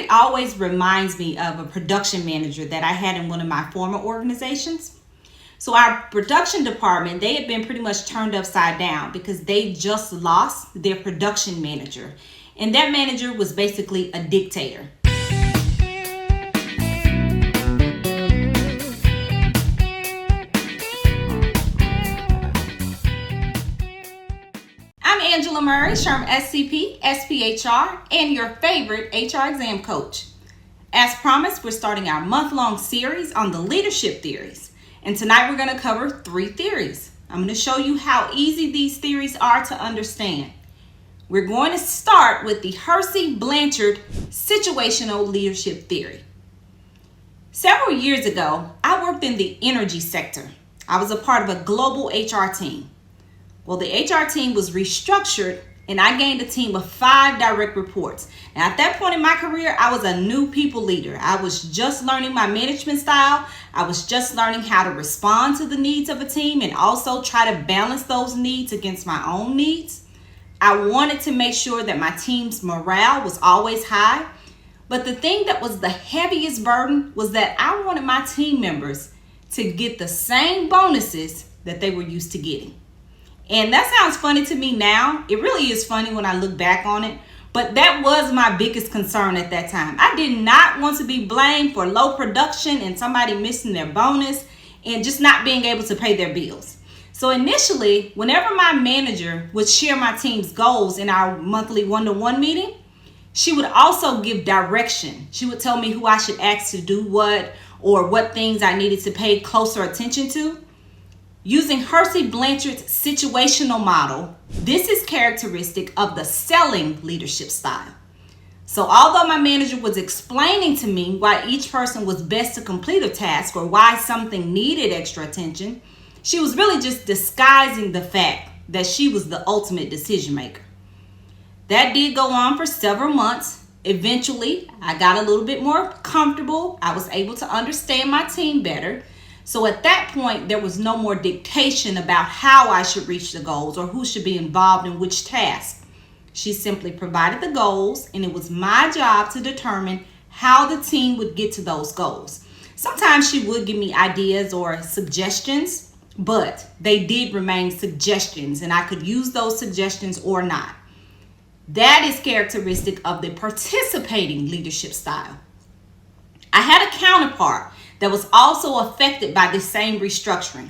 theory always reminds me of a production manager that I had in one of my former organizations. So our production department, they had been pretty much turned upside down because they just lost their production manager. And that manager was basically a dictator. I'm Angela Murray, SHRM SCP, SPHR, and your favorite HR exam coach. As promised, we're starting our month-long series on the leadership theories. And tonight we're going to cover 3 theories. I'm going to show you how easy these theories are to understand. We're going to start with the Hersey-Blanchard situational leadership theory. Several years ago, I worked in the energy sector. I was a part of a global HR team. Well, the HR team was restructured and I gained a team of 5 direct reports. Now, at that point in my career, I was a new people leader. I was just learning my management style. I was just learning how to respond to the needs of a team and also try to balance those needs against my own needs. I wanted to make sure that my team's morale was always high. But the thing that was the heaviest burden was that I wanted my team members to get the same bonuses that they were used to getting. And that sounds funny to me now. It really is funny when I look back on it. But that was my biggest concern at that time. I did not want to be blamed for low production and somebody missing their bonus and just not being able to pay their bills. So initially, whenever my manager would share my team's goals in our monthly one-to-one meeting, she would also give direction. She would tell me who I should ask to do what or what things I needed to pay closer attention to. Using Hersey-Blanchard's situational model, this is characteristic of the selling leadership style. So although my manager was explaining to me why each person was best to complete a task or why something needed extra attention, she was really just disguising the fact that she was the ultimate decision maker. That did go on for several months. Eventually, I got a little bit more comfortable. I was able to understand my team better. So at that point, there was no more dictation about how I should reach the goals or who should be involved in which task. She simply provided the goals, and it was my job to determine how the team would get to those goals. Sometimes she would give me ideas or suggestions, but they did remain suggestions, and I could use those suggestions or not. That is characteristic of the participating leadership style. I had a counterpart that was also affected by this same restructuring.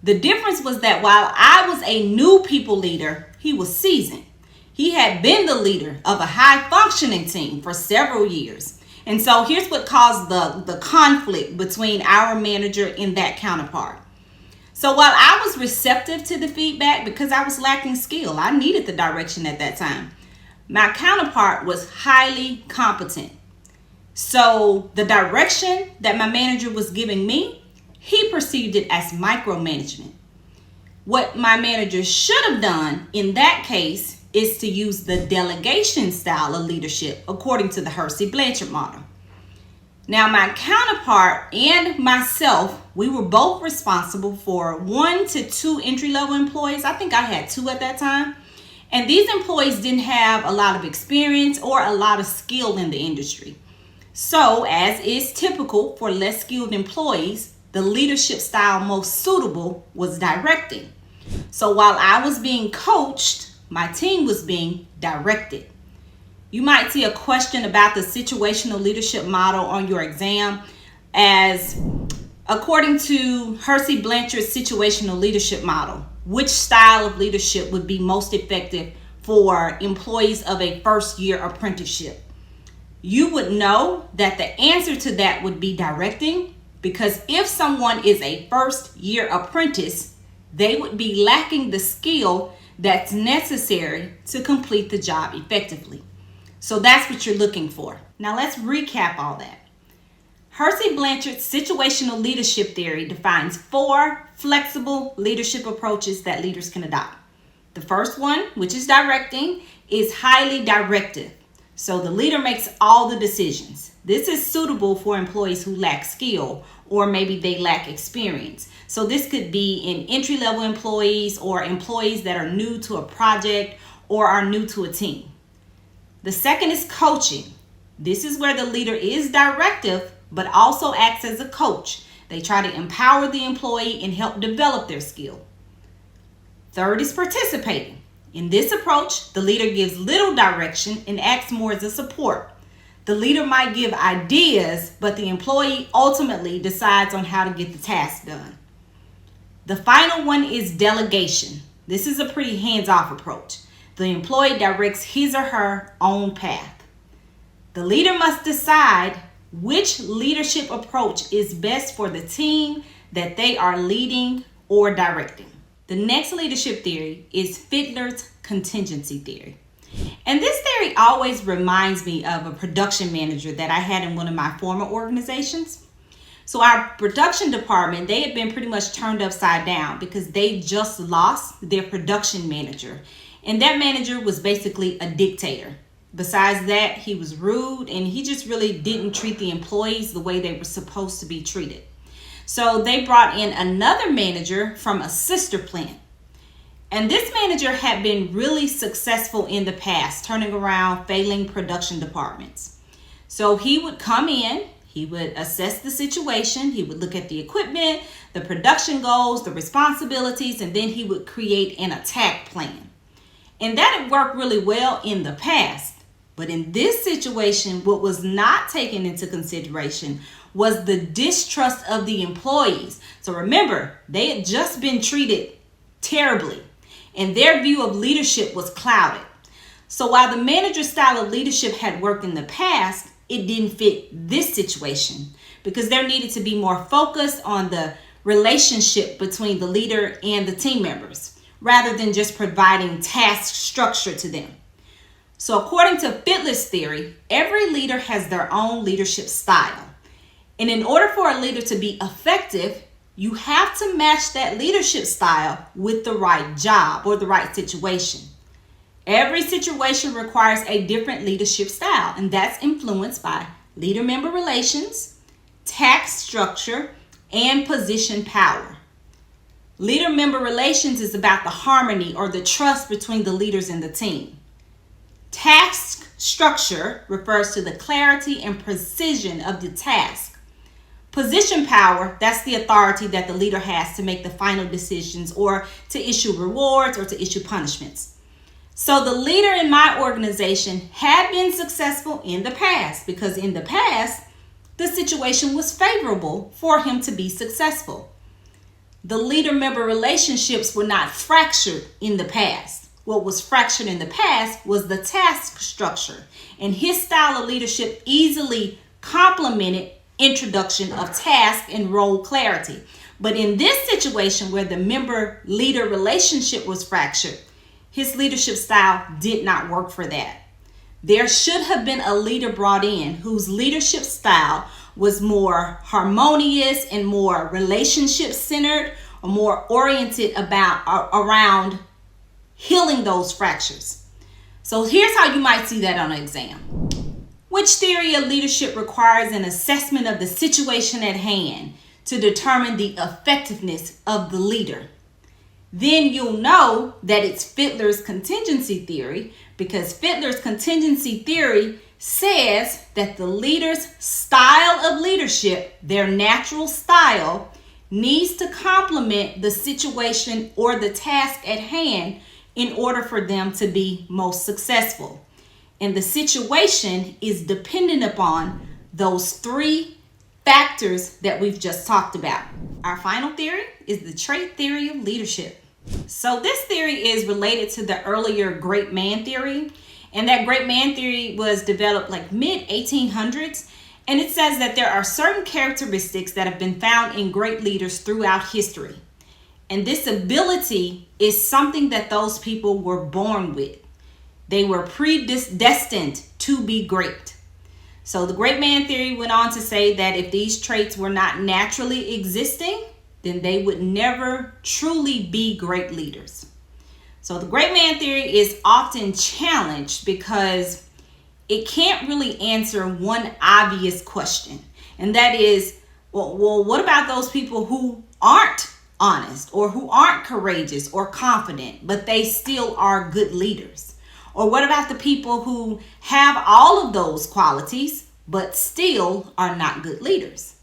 The difference was that while I was a new people leader, he was seasoned. He had been the leader of a high-functioning team for several years. And so here's what caused the conflict between our manager and that counterpart. So while I was receptive to the feedback because I was lacking skill, I needed the direction at that time, my counterpart was highly competent. So the direction that my manager was giving me, he perceived it as micromanagement. What my manager should have done in that case is to use the delegation style of leadership according to the Hersey-Blanchard model. Now my counterpart and myself, we were both responsible for 1 to 2 entry-level employees. I think I had 2 at that time. And these employees didn't have a lot of experience or a lot of skill in the industry. So, as is typical for less skilled employees, the leadership style most suitable was directing. So while I was being coached, my team was being directed. You might see a question about the situational leadership model on your exam as, according to Hersey-Blanchard's situational leadership model, which style of leadership would be most effective for employees of a first-year apprenticeship? You would know that the answer to that would be directing, because if someone is a first-year apprentice, they would be lacking the skill that's necessary to complete the job effectively. So that's what you're looking for. Now let's recap all that. Hersey-Blanchard's situational leadership theory defines 4 flexible leadership approaches that leaders can adopt. The first one, which is directing, is highly directive. So the leader makes all the decisions. This is suitable for employees who lack skill or maybe they lack experience. So this could be in entry-level employees or employees that are new to a project or are new to a team. The second is coaching. This is where the leader is directive, but also acts as a coach. They try to empower the employee and help develop their skill. Third is participating. In this approach, the leader gives little direction and acts more as a support. The leader might give ideas, but the employee ultimately decides on how to get the task done. The final one is delegation. This is a pretty hands-off approach. The employee directs his or her own path. The leader must decide which leadership approach is best for the team that they are leading or directing. The next leadership theory is Fiedler's contingency theory. And this theory always reminds me of a production manager that I had in one of my former organizations. So our production department, they had been pretty much turned upside down because they just lost their production manager. And that manager was basically a dictator. Besides that, he was rude and he just really didn't treat the employees the way they were supposed to be treated. So they brought in another manager from a sister plant. And this manager had been really successful in the past, turning around failing production departments. So he would come in, he would assess the situation, he would look at the equipment, the production goals, the responsibilities, and then he would create an attack plan. And that had worked really well in the past. But in this situation, what was not taken into consideration was the distrust of the employees. So remember, they had just been treated terribly, and their view of leadership was clouded. So while the manager's style of leadership had worked in the past, it didn't fit this situation because there needed to be more focus on the relationship between the leader and the team members, rather than just providing task structure to them. So according to Fiedler's theory, every leader has their own leadership style. And in order for a leader to be effective, you have to match that leadership style with the right job or the right situation. Every situation requires a different leadership style, and that's influenced by leader-member relations, task structure, and position power. Leader-member relations is about the harmony or the trust between the leaders and the team. Task structure refers to the clarity and precision of the task. Position power, that's the authority that the leader has to make the final decisions or to issue rewards or to issue punishments. So the leader in my organization had been successful in the past because in the past, the situation was favorable for him to be successful. The leader-member relationships were not fractured in the past. What was fractured in the past was the task structure, and his style of leadership easily complemented introduction of task and role clarity. But in this situation where the member-leader relationship was fractured, his leadership style did not work for that. There should have been a leader brought in whose leadership style was more harmonious and more relationship-centered or more oriented around healing those fractures. So here's how you might see that on an exam. Which theory of leadership requires an assessment of the situation at hand to determine the effectiveness of the leader? Then you'll know that it's Fiedler's contingency theory, because Fiedler's contingency theory says that the leader's style of leadership, their natural style, needs to complement the situation or the task at hand in order for them to be most successful. And the situation is dependent upon those three factors that we've just talked about. Our final theory is the trait theory of leadership. So this theory is related to the earlier great man theory. And that great man theory was developed like mid-1800s. And it says that there are certain characteristics that have been found in great leaders throughout history. And this ability is something that those people were born with. They were predestined to be great. So the great man theory went on to say that if these traits were not naturally existing, then they would never truly be great leaders. So the great man theory is often challenged because it can't really answer one obvious question. And that is, well, what about those people who aren't honest or who aren't courageous or confident, but they still are good leaders? Or what about the people who have all of those qualities but still are not good leaders?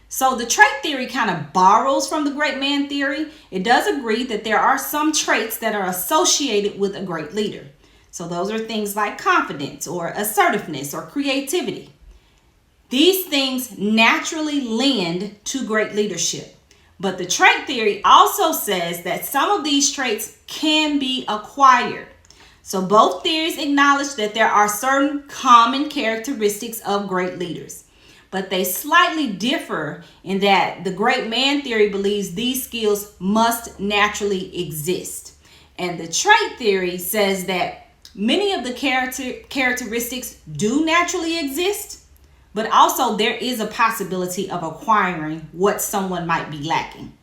So the trait theory kind of borrows from the great man theory. It does agree that there are some traits that are associated with a great leader. So those are things like confidence or assertiveness or creativity. These things naturally lend to great leadership. But the trait theory also says that some of these traits can be acquired. So both theories acknowledge that there are certain common characteristics of great leaders, but they slightly differ in that the great man theory believes these skills must naturally exist. And the trait theory says that many of the characteristics do naturally exist, but also there is a possibility of acquiring what someone might be lacking.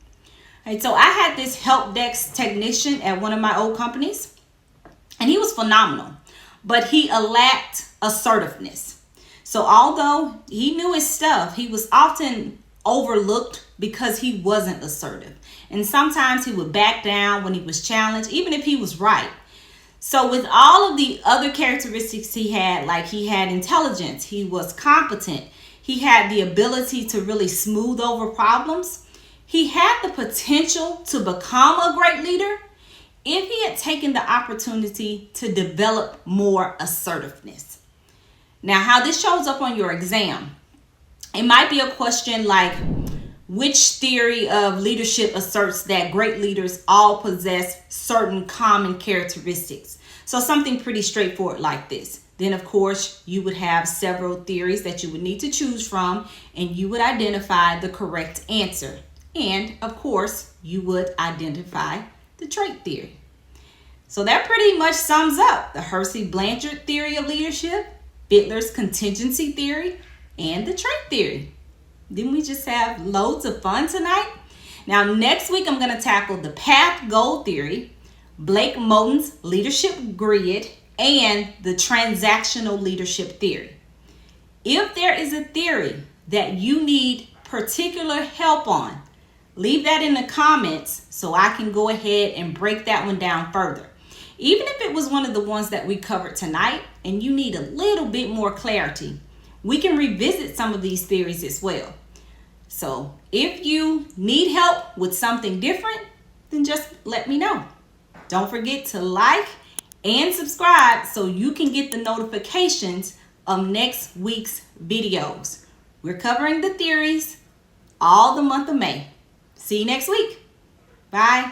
Right, so I had this help desk technician at one of my old companies, and he was phenomenal, but he lacked assertiveness. So although he knew his stuff, he was often overlooked because he wasn't assertive. And sometimes he would back down when he was challenged, even if he was right. So with all of the other characteristics he had, like he had intelligence, he was competent, he had the ability to really smooth over problems, he had the potential to become a great leader if he had taken the opportunity to develop more assertiveness. Now, how this shows up on your exam, it might be a question like, which theory of leadership asserts that great leaders all possess certain common characteristics? So something pretty straightforward like this. Then, of course, you would have several theories that you would need to choose from, and you would identify the correct answer. And, of course, you would identify the trait theory. So that pretty much sums up the Hersey-Blanchard theory of leadership, Bitler's contingency theory, and the trait theory. Didn't we just have loads of fun tonight? Now, next week, I'm going to tackle the path goal theory, Blake Moten's leadership grid, and the transactional leadership theory. If there is a theory that you need particular help on, leave that in the comments so I can go ahead and break that one down further. Even if it was one of the ones that we covered tonight and you need a little bit more clarity, we can revisit some of these theories as well. So if you need help with something different, then just let me know. Don't forget to like and subscribe so you can get the notifications of next week's videos. We're covering the theories all the month of May. See you next week. Bye.